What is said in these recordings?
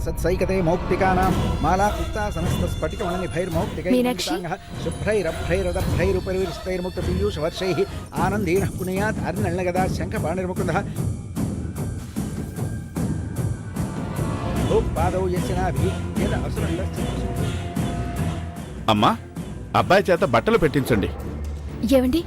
సత్సైకతే మౌక్తికానాం మాలా ఉక్తా సమస్త స్ఫటికమణిభైర్మౌక్తికైర్మౌక్తికాంగః శుభ్రైరభ్రైరదభ్రైరుపరివిష్టైర్ముక్తపీయూషవర్షైః ఆనందేన పునయాత్ అర్నళ్ళగదా శంఖపాణిర్ముకుందః పాదౌ యస్యనాభి యద అసురండశ్చ. అమ్మా, అబ్బాయి చేత బట్టలు పెట్టించండి. ఏవండి?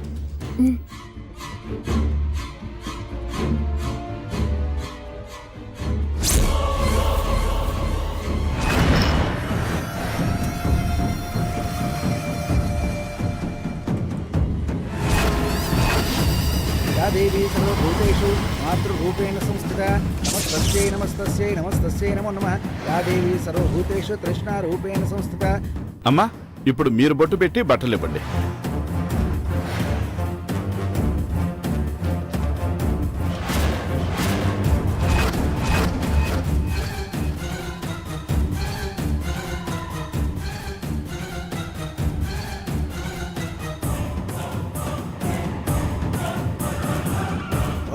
యా దేవీ సర్వభూతేషు మాతృరూపేణ సంస్థితా నమస్తస్యై నమస్తస్యై నమస్తస్యై నమో నమః. యా దేవీ సర్వభూతేషు తృష్ణారూపేణ సంస్థితా. అమ్మా, ఇప్పుడు మీరు బొట్టు పెట్టి బట్టలు ఇవ్వండి.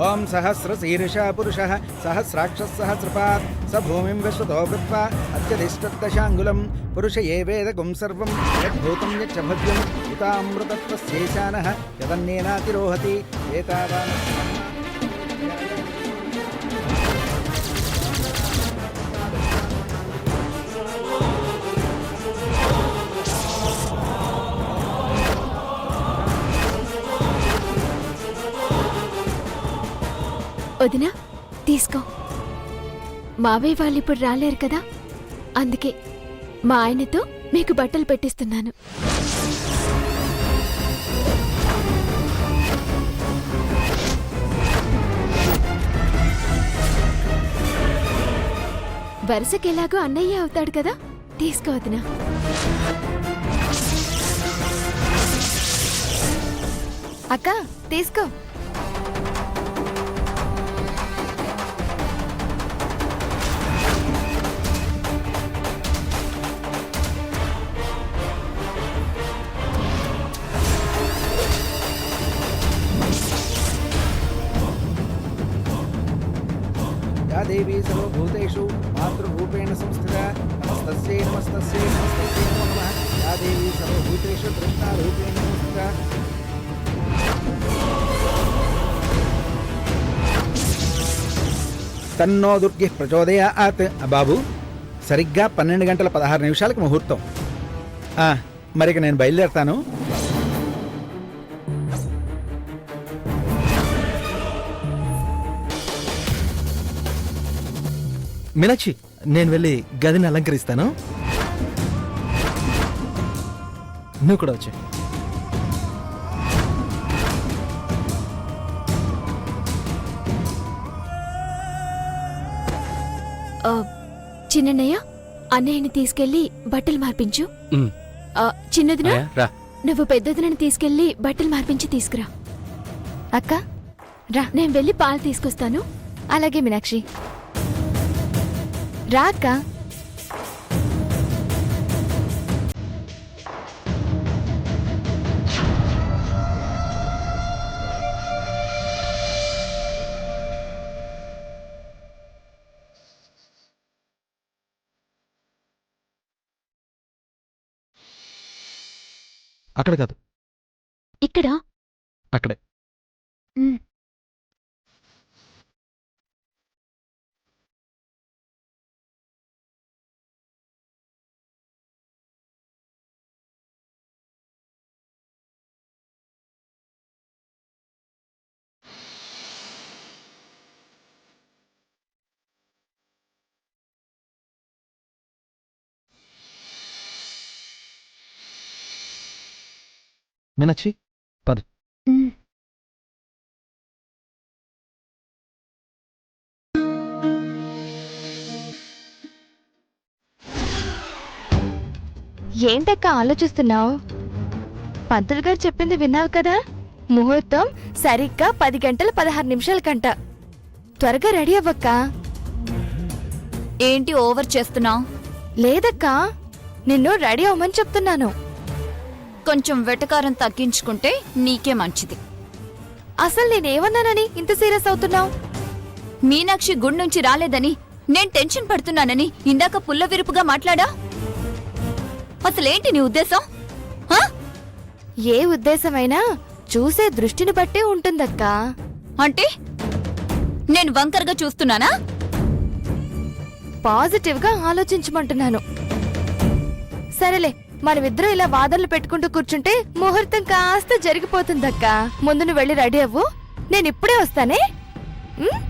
ఓం సహస్రశీర్షా పురుషః సహస్రాక్షः సహస్రపాత్ స భూమిం విశ్వతో కృత్వా అత్యధిష్ఠదశాంగులం పురుష ఏ వేదగుం సర్వం యద్భూతం యచ్చ భవ్యం ఉతామృతత్వస్యేశానః యదన్నేనాతిరోహతి ఏతావాన్. వదినా, తీసుకో. మావయ్య వాళ్ళు ఇప్పుడు రాలేరు కదా, అందుకే మా ఆయనతో మీకు బట్టలు పెట్టిస్తున్నాను. వరుసకెలాగో అన్నయ్య అవుతాడు కదా, తీసుకో వదినా. అక్క, తీసుకో. యా దేవీ సర్వభూతేషు మాతృరూపేణ సంస్థితా నమస్తస్యై నమస్తస్యై నమస్తస్యై నమో నమః. యా దేవీ సర్వభూతేషు తృష్ణారూపేణ సంస్థితా. తన్నో దుర్గి ప్రచోదయాత్. బాబు, సరిగ్గా 12:16 ముహూర్తం. మరిక నేను బయలుదేరతాను. మీనాక్షి, నేను వెళ్ళి గదిని అలంకరిస్తాను. నువ్వు కూడా వచ్చే. చిన్నయ్య, అన్నయ్యని తీసుకెళ్లి బట్టలు మార్పించు. చిన్నదినా, నువ్వు పెద్దదినని తీసుకెళ్లి బట్టలు మార్పించి తీసుకురా. అక్క రా, నేను వెళ్ళి పాలు తీసుకొస్తాను. అలాగే మీనాక్షి, రా అక్క. అక్కడ కాదు, ఇక్కడ. అక్కడే. మీనాక్షి, పద. ఏంటక్క ఆలోచిస్తున్నావు? పంతులు గారు చెప్పింది విన్నావు కదా, ముహూర్తం సరిగ్గా 10:16 కంట. త్వరగా రెడీ అవ్వక్క. ఏంటి ఓవర్ చేస్తున్నావు? లేదక్క, నిన్ను రెడీ అవ్వమని చెప్తున్నాను. కొంచెం వెటకారం తగ్గించుకుంటే నీకే మంచిది. అసలు నేనేమన్నానని ఇంత సీరియస్ అవుతున్నావు? మీనాక్షి గుడి నుంచి రాలేదని నేను టెన్షన్ పడుతున్నానని ఇందాక పుల్ల విరుపుగా మాట్లాడా? అసలేంటి నీ ఉద్దేశం? ఆ? ఏ ఉద్దేశమైనా చూసే దృష్టిని బట్టే ఉంటుందక్కా. అంటే నేను వంకరగా చూస్తున్నానా? పాజిటివ్ గా ఆలోచించమంటున్నాను. సరేలే, మనమిద్దరం ఇలా వాదనలు పెట్టుకుంటూ కూర్చుంటే ముహూర్తం కాస్త జరిగిపోతుందక్కా. ముందు నువ్వు వెళ్ళి రెడీ అవ్వు, నేను ఇప్పుడే వస్తానే. ఉమ్?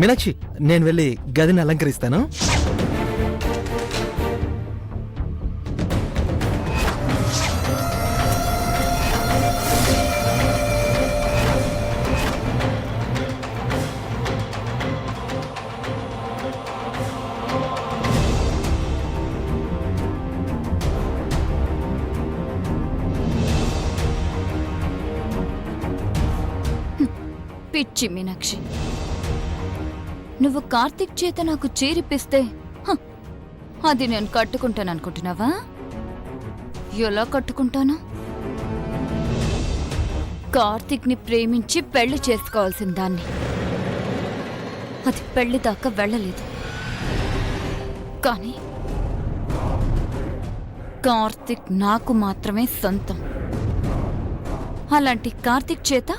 మీనాక్షి, నేను వెళ్ళి గదిని అలంకరిస్తాను. పిచ్చి మీనాక్షి, నువ్వు కార్తీక్ చేత నాకు చీరిపిస్తే అది నేను కట్టుకుంటాను అనుకుంటున్నావా? ఎలా కట్టుకుంటాను? కార్తీక్ ని ప్రేమించి పెళ్లి చేసుకోవాల్సిన దాన్ని. అది పెళ్లి దాకా వెళ్ళలేదు. కానీ కార్తీక్ నాకు మాత్రమే సొంతం. అలాంటి కార్తీక్ చేత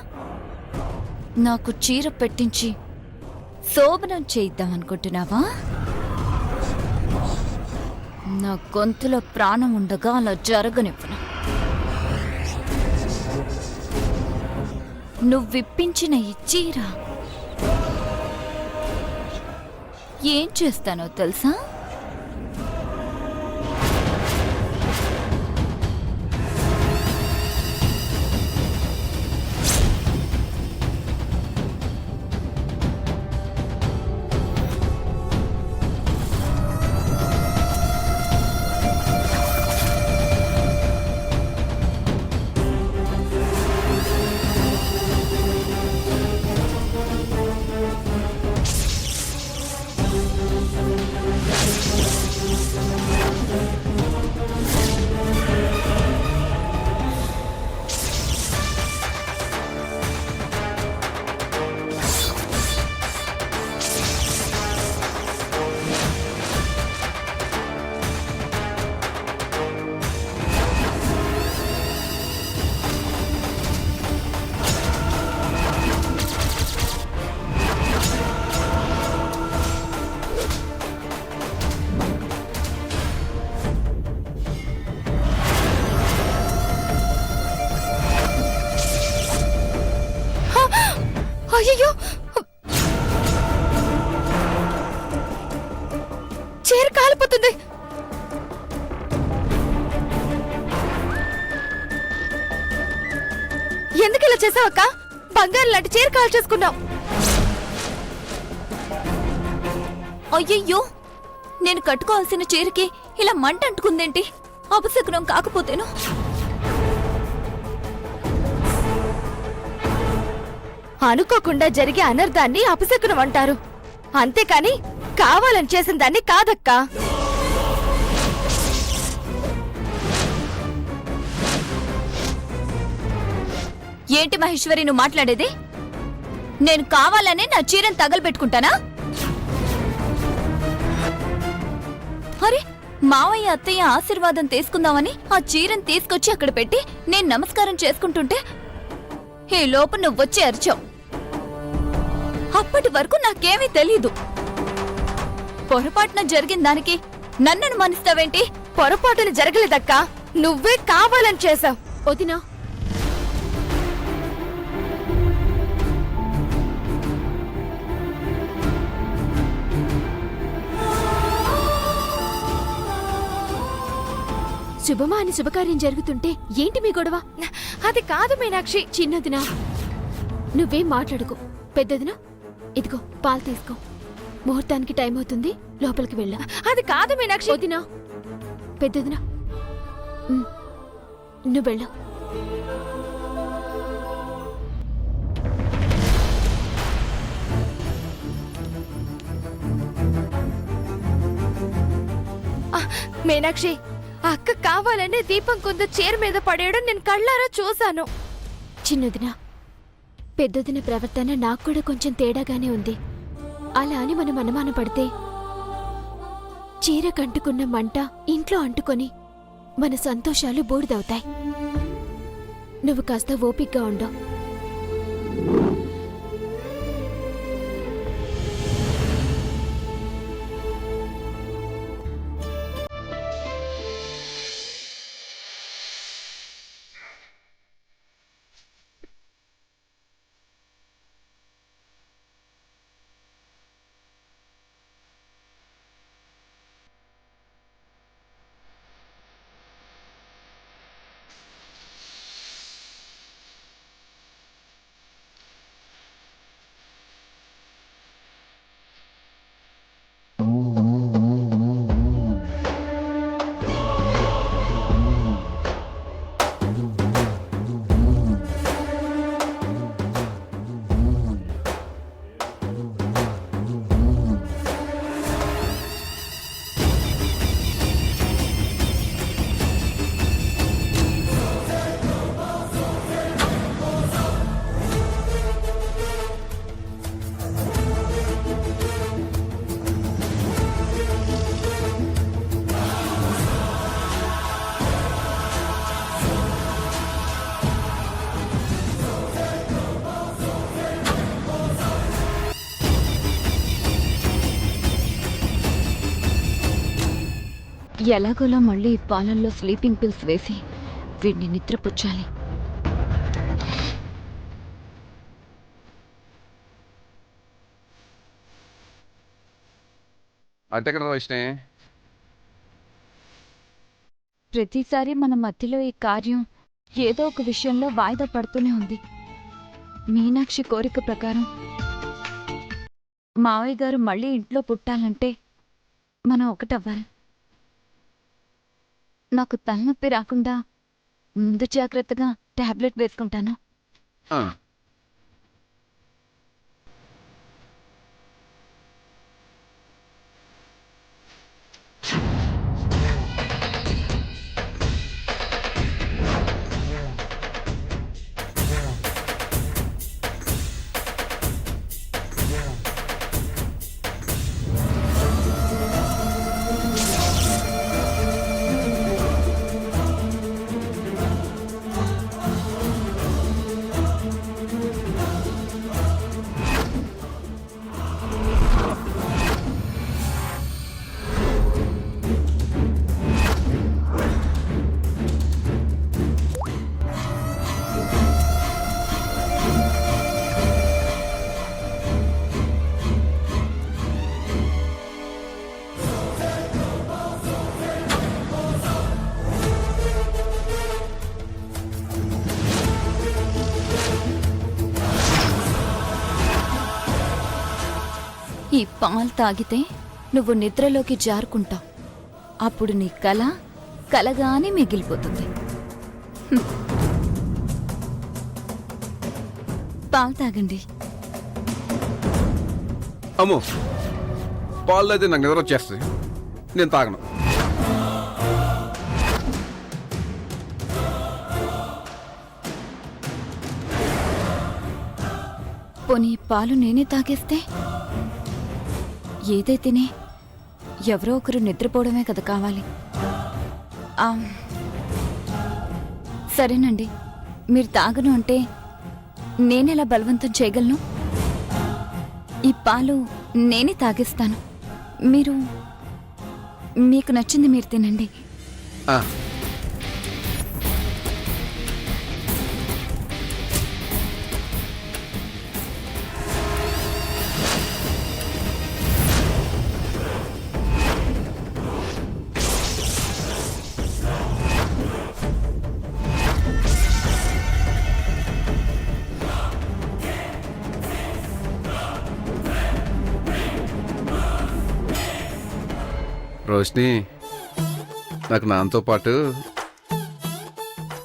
నాకు చీర పెట్టించి శోభనం చేయిద్దాం అనుకుంటున్నావా? నా గొంతులో ప్రాణం ఉండగా అలా జరగనివ్వను. నువ్విప్పించిన ఈ చీర ఏం చేస్తానో తెలుసా? అయ్యో, చీర కాలిపోతుంది. ఎందుకు ఇలా చేసావు అక్క? బంగారం లాంటి చీర కాల్ చేసుకున్నావు. అయ్యయ్యో, నేను కట్టుకోవాల్సిన చీరకి ఇలా మంట అంటుకుందేంటి? అపశకునం కాకపోతేను. అనుకోకుండా జరిగే అనర్థాన్ని అపశకునం అంటారు, అంతేకాని కావాలని చేసిన దాన్ని కాదక్కా. ఏంటి మహేశ్వరి నువ్వు మాట్లాడేది? నేను కావాలనే నా చీరను తగలబెట్టుకుంటానా? అరే, మావయ్య అత్తయ్య ఆశీర్వాదం తీసుకుందామని ఆ చీరను తీసుకొచ్చి అక్కడ పెట్టి నేను నమస్కారం చేసుకుంటుంటే ఈ లోపు నువ్వొచ్చి అరిచావు. అప్పటి వరకు నాకేమీ తెలీదు. పొరపాటున జరిగిన దానికి నన్ను అనుమానిస్తావేంటి? పొరపాటున జరగలేదక్కా, నువ్వే కావాలని చేశావు. వదినా, శుభమా అని శుభకార్యం జరుగుతుంటే ఏంటి మీ గొడవ? అది కాదు మీనాక్షి. చిన్నదినా, నువ్వేం మాట్లాడుకో. పెద్దదినా, ఇదిగో పాలు తీసుకో. ముహూర్తానికి టైం అవుతుంది, లోపలికి వెళ్ళా. అది కాదు మీనాక్షి. వదినా, పెద్దదినా, నువ్వు వెళ్ళా. మీనాక్షి, ఆ అక్క కావాలనే దీపం కుందు చీర మీద పడేయడం నేను కళ్ళారా చూశాను. చిన్నదిన పెద్దదిన ప్రవర్తన నాకు కూడా కొంచెం తేడాగానే ఉంది. అలా అని మనం అనుమాన పడితే చీర కంటుకున్న మంట ఇంట్లో అంటుకొని మన సంతోషాలు బూడిదవుతాయి. నువ్వు కాస్త ఓపిగ్గా ఉండవు. ఎలాగోలా మళ్ళీ పాలల్లో స్లీపింగ్ పిల్స్ వేసి వీడిని నిద్రపుచ్చాలి. అంటే కదా వైష్ణవి, ప్రతిసారి మన మధ్యలో ఈ కార్యం ఏదో ఒక విషయంలో వాయిదా పడుతూనే ఉంది. మీనాక్షి కోరిక ప్రకారం మావయ్య గారు మళ్ళీ ఇంట్లో పుట్టాలంటే మనం ఒకటవ్వాలి. నాకు తలనొప్పి రాకుండా ముందు జాగ్రత్తగా టాబ్లెట్ వేసుకుంటాను. ఈ పాలు తాగితే నువ్వు నిద్రలోకి జారుకుంటావు. అప్పుడు నీ కల కలగానే మిగిలిపోతుంది. పాలు తాగండి. అమ్మో, పాలు అయితే నాకు నిద్ర వచ్చేస్తుంది, నేను తాగను. పోనీ పాలు నేనే తాగేస్తే? ఏదైతేనే ఎవరో ఒకరు నిద్రపోవడమే కదా కావాలి. సరేనండి, మీరు తాగను అంటే నేనెలా బలవంతం చేయగలను? ఈ పాలు నేనే తాగిస్తాను. మీకు నచ్చింది మీరు తినండి. రోషిని, నాకు నాన్నతో పాటు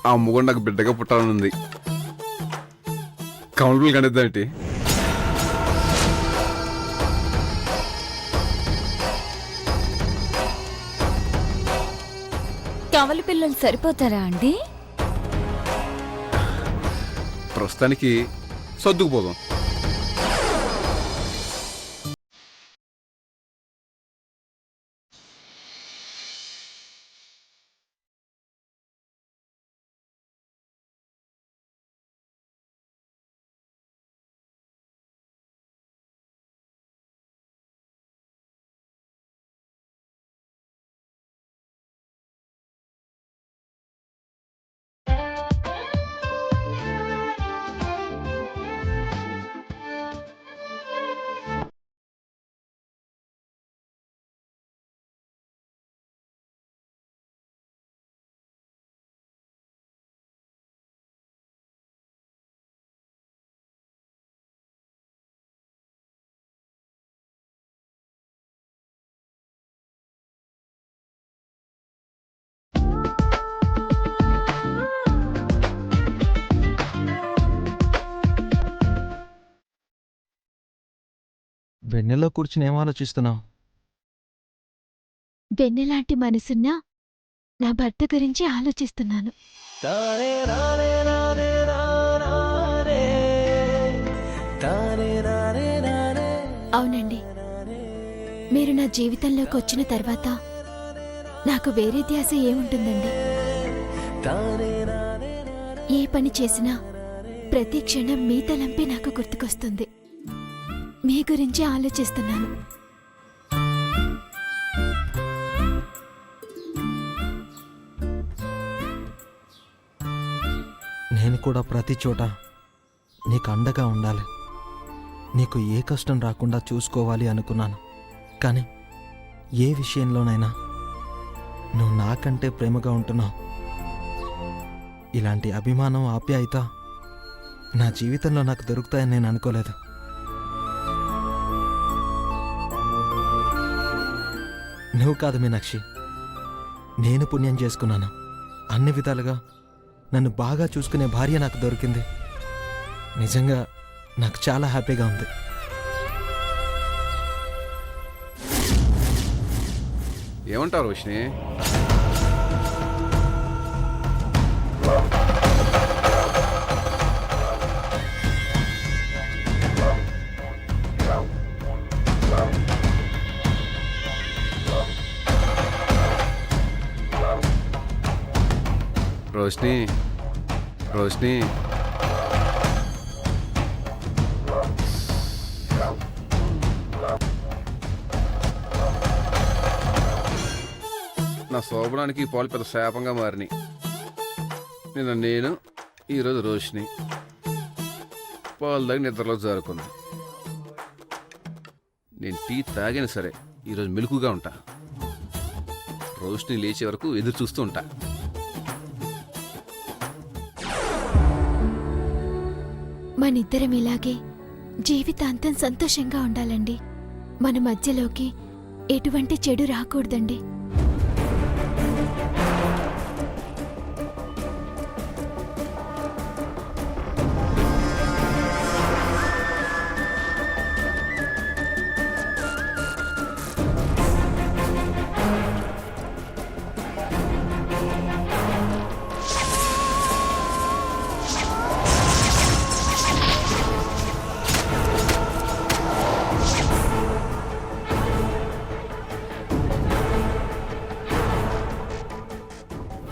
ఆ అమ్మ కూడా నాకు బిడ్డగా పుట్టాలనుంది. కౌంటర్లు కనిద్దాంటి. కవలి పిల్లలు సరిపోతారా అండి? ప్రస్తుతానికి సర్దుకుపోదాం. వెన్నెల్లో కూర్చుని ఏం ఆలోచిస్తున్నావు? వెన్నెలాంటి మనసున్న నా భర్త గురించి ఆలోచిస్తున్నాను. అవునండి, మీరు నా జీవితంలోకి వచ్చిన తర్వాత నాకు వేరే ధ్యాస ఏముంటుందండి? ఏ పని చేసినా ప్రతి క్షణం మీ తలంపే నాకు గుర్తుకొస్తుంది. మీ గురించి ఆలోచిస్తున్నాను. నేను కూడా ప్రతి చోట నీకు అండగా ఉండాలి, నీకు ఏ కష్టం రాకుండా చూసుకోవాలి అనుకున్నాను. కానీ ఏ విషయంలోనైనా నువ్వు నాకంటే ప్రేమగా ఉంటున్నావు. ఇలాంటి అభిమానం, ఆప్యాయత నా జీవితంలో నాకు దొరుకుతాయని నేను అనుకోలేదు. నువ్వు కాదు మీనాక్షి, నేను పుణ్యం చేసుకున్నాను. అన్ని విధాలుగా నన్ను బాగా చూసుకునే భార్య నాకు దొరికింది. నిజంగా నాకు చాలా హ్యాపీగా ఉంది. ఏమంటారు రోషిని? రోషిని, రోషిని, నా శోభనానికి ఈ పాలు పెద్ద శాపంగా మారినాయి. నేను ఈరోజు రోషిని పాలు తాగి నిద్రలో జారుకుంది. నేను టీ తాగిన సరే ఈరోజు మెలకుగా ఉంటా. రోషిని లేచే వరకు ఎదురు చూస్తూ ఉంటా. మనిద్దరం ఇలాగే జీవితాంతం సంతోషంగా ఉండాలండి. మన మధ్యలోకి ఎటువంటి చెడు రాకూడదండి.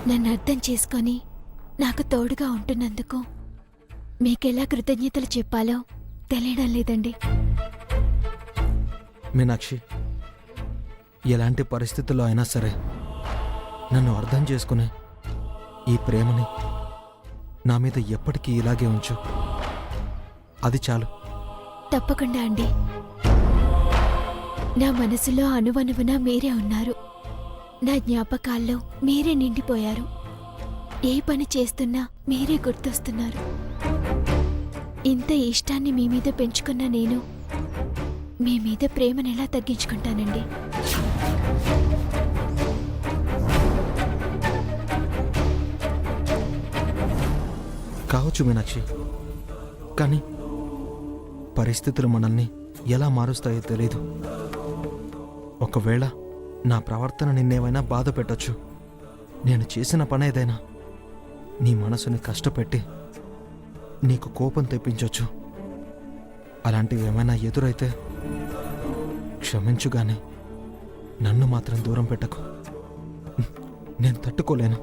నన్ను అర్థం చేసుకొని నాకు తోడుగా ఉంటున్నందుకు మీకెలా కృతజ్ఞతలు చెప్పాలో తెలియడం లేదండి. మీనాక్షి, ఎలాంటి పరిస్థితుల్లో అయినా సరే నన్ను అర్థం చేసుకునే ఈ ప్రేమని నా మీద ఎప్పటికీ ఇలాగే ఉంచు. అది చాలు. తప్పకుండా అండి. నా మనసులో అణువణువున మీరే ఉన్నారు. నా జ్ఞాపకాల్లో మీరే నిండిపోయారు. ఏ పని చేస్తున్నా మీరే గుర్తొస్తున్నారు. ఇంత ఇష్టాన్ని మీ మీద పెంచుకున్న నేను మీ మీద ప్రేమను ఎలా తగ్గించుకుంటానండి? కావచ్చు మీనాక్షి, కానీ పరిస్థితులు మనల్ని ఎలా మారుస్తాయో తెలీదు. ఒకవేళ నా ప్రవర్తన నిన్నేమైనా బాధ పెట్టొచ్చు. నేను చేసిన పని ఏదైనా నీ మనసుని కష్టపెట్టి నీకు కోపం తెప్పించొచ్చు. అలాంటివి ఏమైనా ఎదురైతే క్షమించుగానే నన్ను మాత్రం దూరం పెట్టకు. నేను తట్టుకోలేను.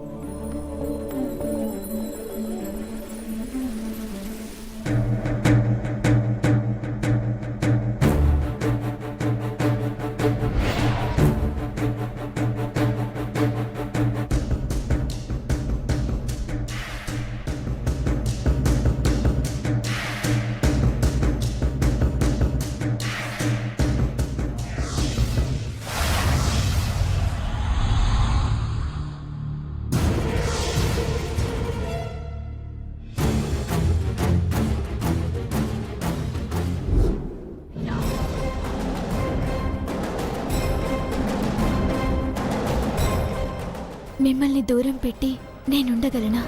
మిమ్మల్ని దూరం పెట్టి నేనుండగలనా?